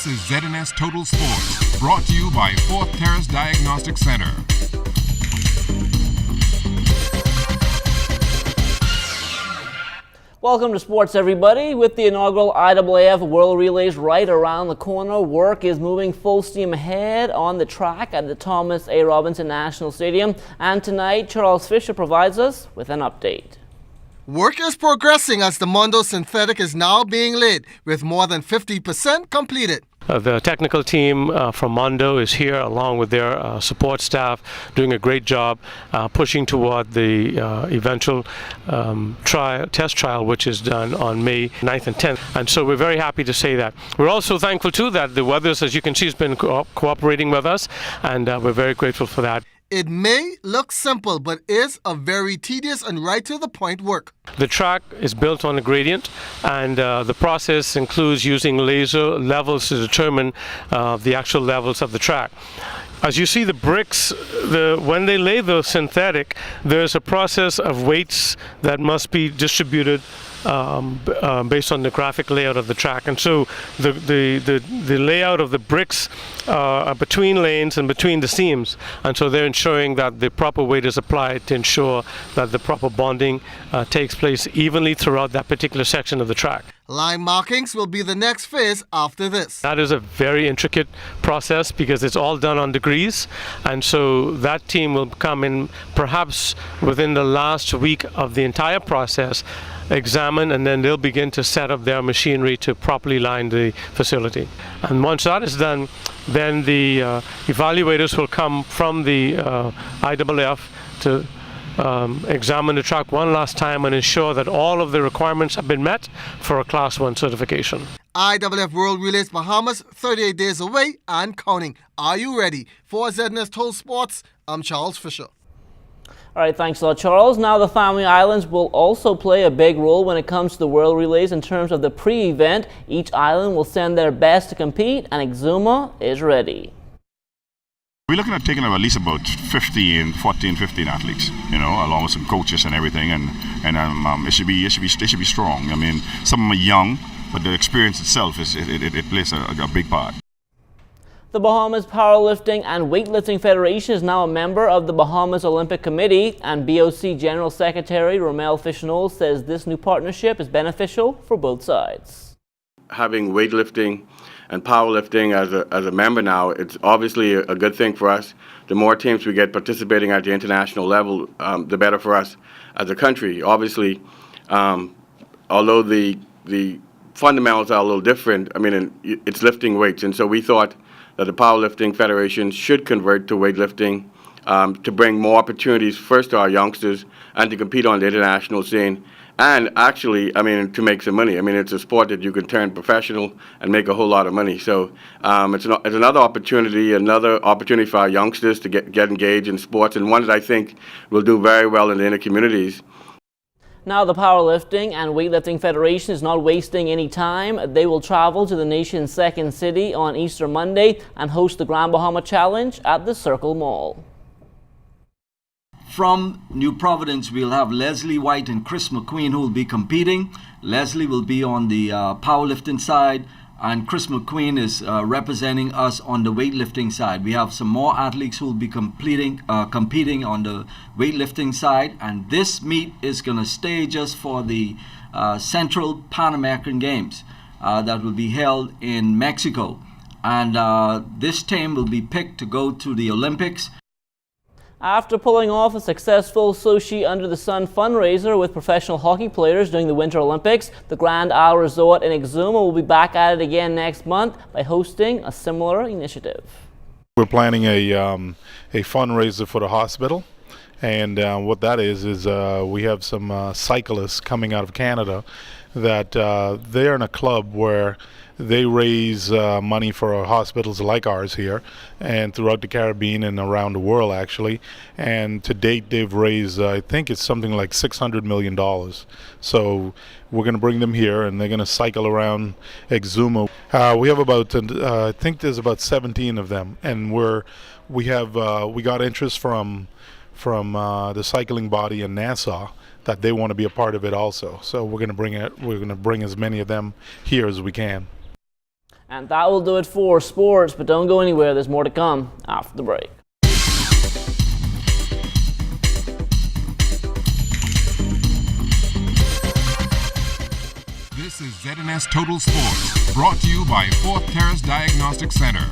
This is ZNS Total Sports, brought to you by Fourth Terrace Diagnostic Center. Welcome to sports, everybody. With the inaugural IAAF World Relays right around the corner, work is moving full steam ahead on the track at the Thomas A. Robinson National Stadium. And tonight, Charles Fisher provides us with an update. Work is progressing as the Mondo Synthetic is now being laid, with more than 50% completed. The technical team from Mondo is here along with their support staff, doing a great job pushing toward the eventual test trial, which is done on May 9th and 10th. And so we're very happy to say that. We're also thankful too that the weather, as you can see, has been cooperating with us, and we're very grateful for that. It may look simple, but is a very tedious and right-to-the-point work. The track is built on a gradient, and the process includes using laser levels to determine the actual levels of the track. As you see the bricks, when they lay the synthetic, there's a process of weights that must be distributed based on the graphic layout of the track, and so the layout of the bricks are between lanes and between the seams, and so they're ensuring that the proper weight is applied to ensure that the proper bonding takes place evenly throughout that particular section of the track. Line markings will be the next phase after this. That is a very intricate process because it's all done on degrees, and so that team will come in perhaps within the last week of the entire process, examine, and then they'll begin to set up their machinery to properly line the facility. And once that is done, then the evaluators will come from the IAAF to examine the track one last time and ensure that all of the requirements have been met for a Class 1 certification. IAAF World Relays Bahamas, 38 days away and counting. Are you ready? For ZNS Total Sports, I'm Charles Fisher. All right, thanks a lot, Charles. Now the Family Islands will also play a big role when it comes to the World Relays in terms of the pre-event. Each island will send their best to compete, and Exuma is ready. We're looking at taking at least about 15 athletes, along with some coaches and everything, and it should be strong. I mean, some of them are young, but the experience itself it plays a big part. The Bahamas Powerlifting and Weightlifting Federation is now a member of the Bahamas Olympic Committee, and BOC General Secretary Romel Fishnol says this new partnership is beneficial for both sides. Having weightlifting and powerlifting as a member now, it's obviously a good thing for us. The more teams we get participating at the international level, the better for us as a country. Obviously, although the fundamentals are a little different, I mean, it's lifting weights, and so we thought that the Powerlifting Federation should convert to weightlifting to bring more opportunities first to our youngsters and to compete on the international scene. And actually, I mean, to make some money. I mean, it's a sport that you can turn professional and make a whole lot of money. So it's another opportunity for our youngsters to get engaged in sports, and one that I think will do very well in the inner communities. Now the Powerlifting and Weightlifting Federation is not wasting any time. They will travel to the nation's second city on Easter Monday and host the Grand Bahama Challenge at the Circle Mall. From New Providence, we'll have Leslie White and Chris McQueen who will be competing. Leslie will be on the powerlifting side, and Chris McQueen is representing us on the weightlifting side. We have some more athletes who will be competing on the weightlifting side, and this meet is going to stay just for the Central Pan American Games that will be held in Mexico. And this team will be picked to go to the Olympics. After pulling off a successful Sochi Under the Sun fundraiser with professional hockey players during the Winter Olympics, the Grand Isle Resort in Exuma will be back at it again next month by hosting a similar initiative. We're planning a fundraiser for the hospital, and what that is we have some cyclists coming out of Canada that they're in a club where they raise money for hospitals like ours here and throughout the Caribbean and around the world, actually. And to date, they've raised, I think it's something like $600 million. So we're going to bring them here, and they're going to cycle around Exuma. We have about, I think there's about 17 of them, and we got interest from the cycling body in Nassau that they want to be a part of it also. So we're going to bring as many of them here as we can. And that will do it for sports, but don't go anywhere. There's more to come after the break. This is ZNS Total Sports, brought to you by Fourth Terrace Diagnostic Center.